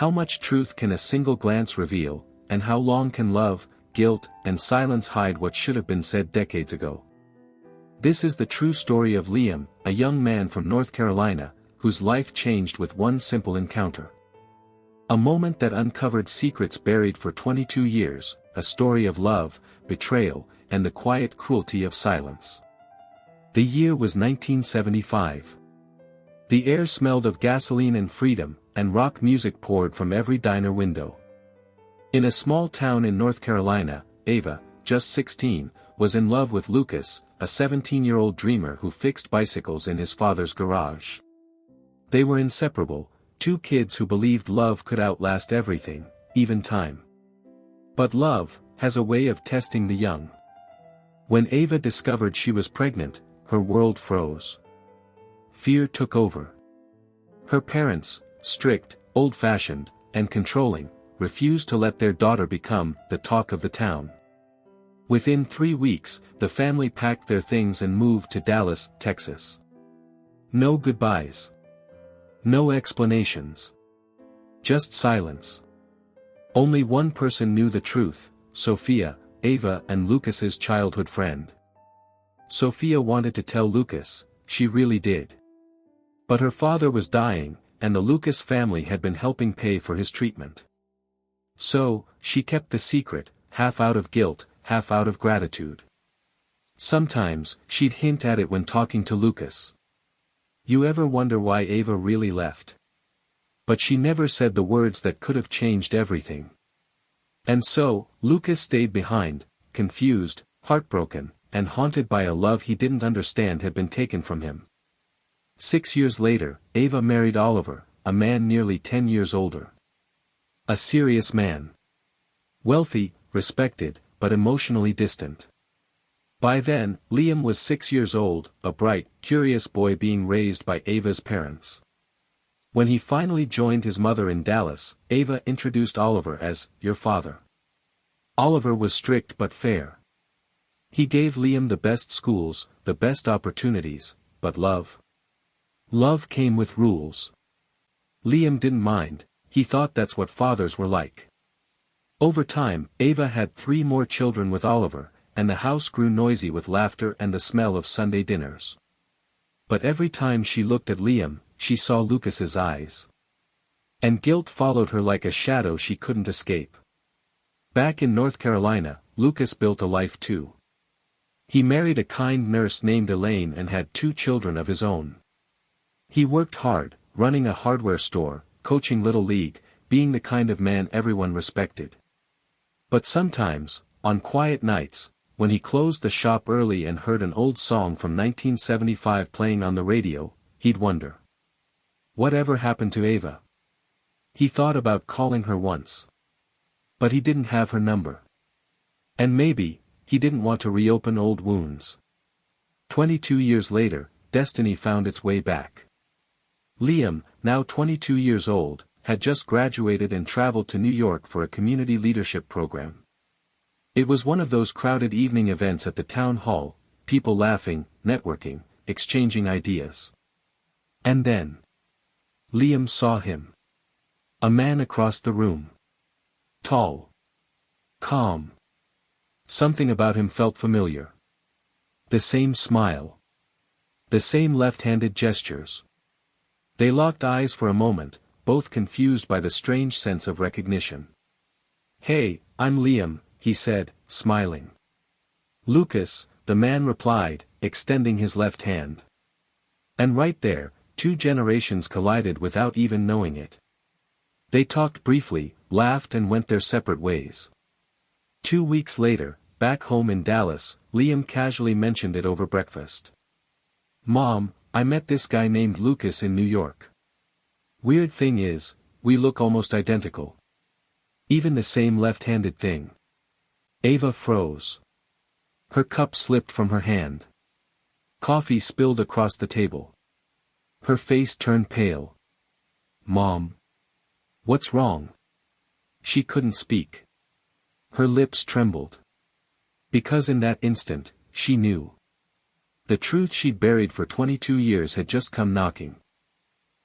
How much truth can a single glance reveal, and how long can love, guilt, and silence hide what should have been said decades ago? This is the true story of Liam, a young man from North Carolina, whose life changed with one simple encounter. A moment that uncovered secrets buried for 22 years, a story of love, betrayal, and the quiet cruelty of silence. The year was 1975. The air smelled of gasoline and freedom, and rock music poured from every diner window. In a small town in North Carolina, Ava, just 16, was in love with Lucas, a 17-year-old dreamer who fixed bicycles in his father's garage. They were inseparable, two kids who believed love could outlast everything, even time. But love has a way of testing the young. When Ava discovered she was pregnant, her world froze. Fear took over. Her parents, strict, old-fashioned, and controlling, refused to let their daughter become the talk of the town. Within 3 weeks, the family packed their things and moved to Dallas, Texas. No goodbyes. No explanations. Just silence. Only one person knew the truth, Sophia, Ava and Lucas's childhood friend. Sophia wanted to tell Lucas, she really did. But her father was dying, and the Lucas family had been helping pay for his treatment. So, she kept the secret, half out of guilt, half out of gratitude. Sometimes, she'd hint at it when talking to Lucas. You ever wonder why Ava really left? But she never said the words that could have changed everything. And so, Lucas stayed behind, confused, heartbroken, and haunted by a love he didn't understand had been taken from him. 6 years later, Ava married Oliver, a man nearly 10 years older. A serious man. Wealthy, respected, but emotionally distant. By then, Liam was 6 years old, a bright, curious boy being raised by Ava's parents. When he finally joined his mother in Dallas, Ava introduced Oliver as, your father. Oliver was strict but fair. He gave Liam the best schools, the best opportunities, but love? Love came with rules. Liam didn't mind, he thought that's what fathers were like. Over time, Ava had 3 more children with Oliver, and the house grew noisy with laughter and the smell of Sunday dinners. But every time she looked at Liam, she saw Lucas's eyes. And guilt followed her like a shadow she couldn't escape. Back in North Carolina, Lucas built a life too. He married a kind nurse named Elaine and had 2 children of his own. He worked hard, running a hardware store, coaching Little League, being the kind of man everyone respected. But sometimes, on quiet nights, when he closed the shop early and heard an old song from 1975 playing on the radio, he'd wonder. Whatever happened to Ava? He thought about calling her once. But he didn't have her number. And maybe, he didn't want to reopen old wounds. 22 years later, destiny found its way back. Liam, now 22 years old, had just graduated and traveled to New York for a community leadership program. It was one of those crowded evening events at the town hall, people laughing, networking, exchanging ideas. And then, Liam saw him. A man across the room. Tall. Calm. Something about him felt familiar. The same smile. The same left-handed gestures. They locked eyes for a moment, both confused by the strange sense of recognition. Hey, I'm Liam, he said, smiling. Lucas, the man replied, extending his left hand. And right there, 2 generations collided without even knowing it. They talked briefly, laughed and went their separate ways. 2 weeks later, back home in Dallas, Liam casually mentioned it over breakfast. Mom, I met this guy named Lucas in New York. Weird thing is, we look almost identical. Even the same left-handed thing. Ava froze. Her cup slipped from her hand. Coffee spilled across the table. Her face turned pale. Mom. What's wrong? She couldn't speak. Her lips trembled. Because in that instant, she knew. The truth she'd buried for 22 years had just come knocking.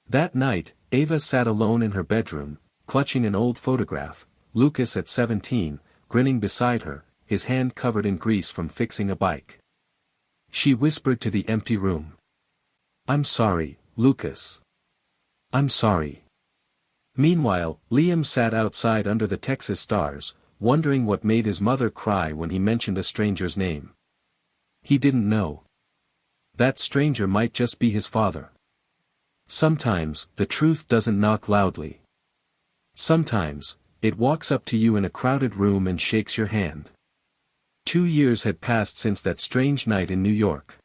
That night, Ava sat alone in her bedroom, clutching an old photograph, Lucas at 17, grinning beside her, his hand covered in grease from fixing a bike. She whispered to the empty room. "I'm sorry, Lucas. I'm sorry." Meanwhile, Liam sat outside under the Texas stars, wondering what made his mother cry when he mentioned a stranger's name. He didn't know. That stranger might just be his father. Sometimes, the truth doesn't knock loudly. Sometimes, it walks up to you in a crowded room and shakes your hand. 2 years had passed since that strange night in New York.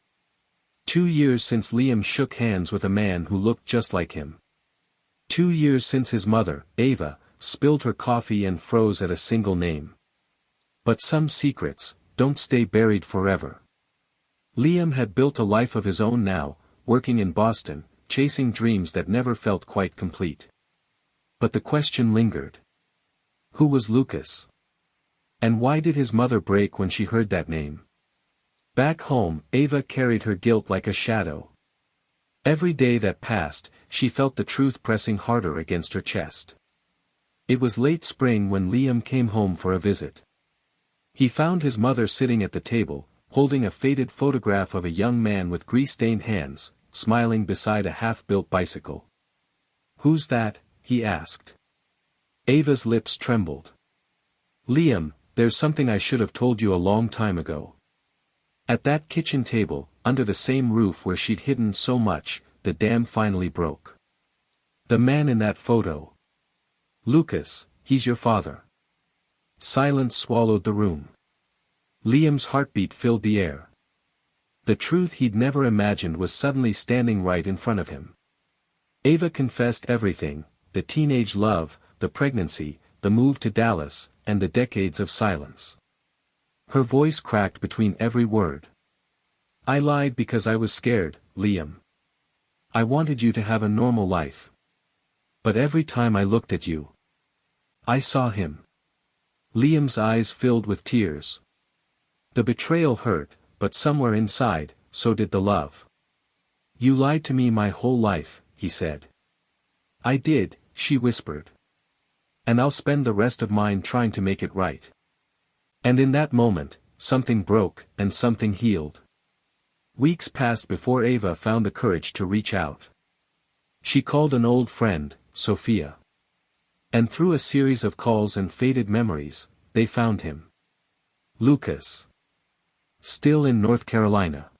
2 years since Liam shook hands with a man who looked just like him. 2 years since his mother, Ava, spilled her coffee and froze at a single name. But some secrets don't stay buried forever. Liam had built a life of his own now, working in Boston, chasing dreams that never felt quite complete. But the question lingered. Who was Lucas? And why did his mother break when she heard that name? Back home, Ava carried her guilt like a shadow. Every day that passed, she felt the truth pressing harder against her chest. It was late spring when Liam came home for a visit. He found his mother sitting at the table, holding a faded photograph of a young man with grease-stained hands, smiling beside a half-built bicycle. "Who's that?" he asked. Ava's lips trembled. "Liam, there's something I should have told you a long time ago." At that kitchen table, under the same roof where she'd hidden so much, the dam finally broke. "The man in that photo. Lucas, he's your father." Silence swallowed the room. Liam's heartbeat filled the air. The truth he'd never imagined was suddenly standing right in front of him. Ava confessed everything, the teenage love, the pregnancy, the move to Dallas, and the decades of silence. Her voice cracked between every word. "I lied because I was scared, Liam. I wanted you to have a normal life. But every time I looked at you, I saw him." Liam's eyes filled with tears. The betrayal hurt, but somewhere inside, so did the love. "You lied to me my whole life," he said. "I did," she whispered. "And I'll spend the rest of mine trying to make it right." And in that moment, something broke, and something healed. Weeks passed before Ava found the courage to reach out. She called an old friend, Sophia. And through a series of calls and faded memories, they found him. Lucas. Still in North Carolina.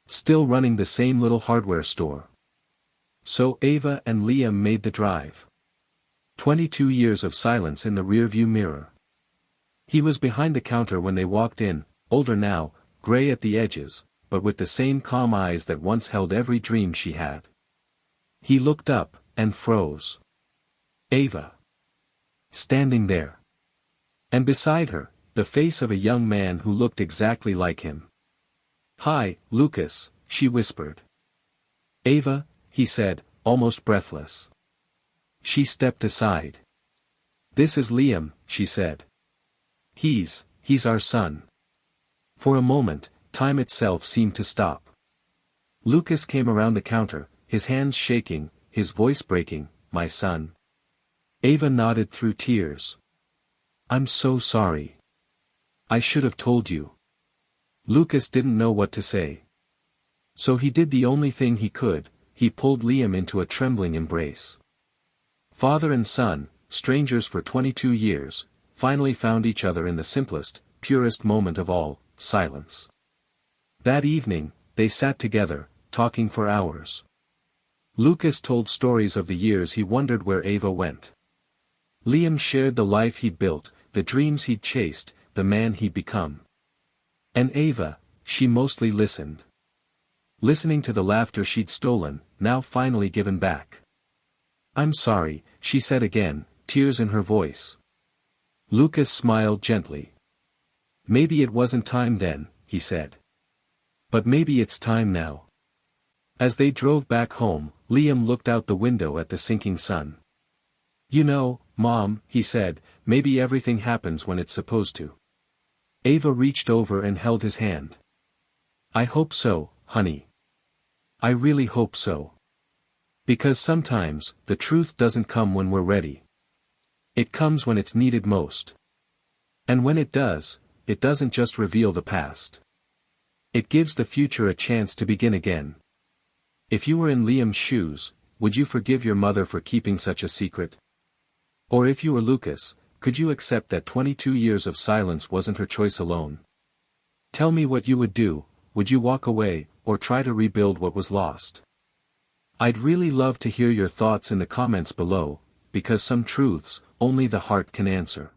Still running the same little hardware store. So Ava and Liam made the drive. 22 years of silence in the rearview mirror. He was behind the counter when they walked in, older now, gray at the edges, but with the same calm eyes that once held every dream she had. He looked up, and froze. Ava. Standing there. And beside her, the face of a young man who looked exactly like him. "Hi, Lucas," she whispered. "Ava," he said, almost breathless. She stepped aside. "This is Liam," she said. He's our son." For a moment, time itself seemed to stop. Lucas came around the counter, his hands shaking, his voice breaking. "My son." Ava nodded through tears. "I'm so sorry. I should have told you." Lucas didn't know what to say. So he did the only thing he could, he pulled Liam into a trembling embrace. Father and son, strangers for 22 years, finally found each other in the simplest, purest moment of all, silence. That evening, they sat together, talking for hours. Lucas told stories of the years he wondered where Ava went. Liam shared the life he'd built, the dreams he'd chased, the man he'd become. And Ava, she mostly listened. Listening to the laughter she'd stolen, now finally given back. "I'm sorry," she said again, tears in her voice. Lucas smiled gently. "Maybe it wasn't time then," he said. "But maybe it's time now." As they drove back home, Liam looked out the window at the sinking sun. "You know, Mom," he said, "maybe everything happens when it's supposed to." Ava reached over and held his hand. "I hope so, honey. I really hope so. Because sometimes, the truth doesn't come when we're ready. It comes when it's needed most. And when it does, it doesn't just reveal the past. It gives the future a chance to begin again. If you were in Liam's shoes, would you forgive your mother for keeping such a secret? Or if you were Lucas, could you accept that 22 years of silence wasn't her choice alone? Tell me what you would do. Would you walk away, or try to rebuild what was lost? I'd really love to hear your thoughts in the comments below, because some truths, only the heart can answer.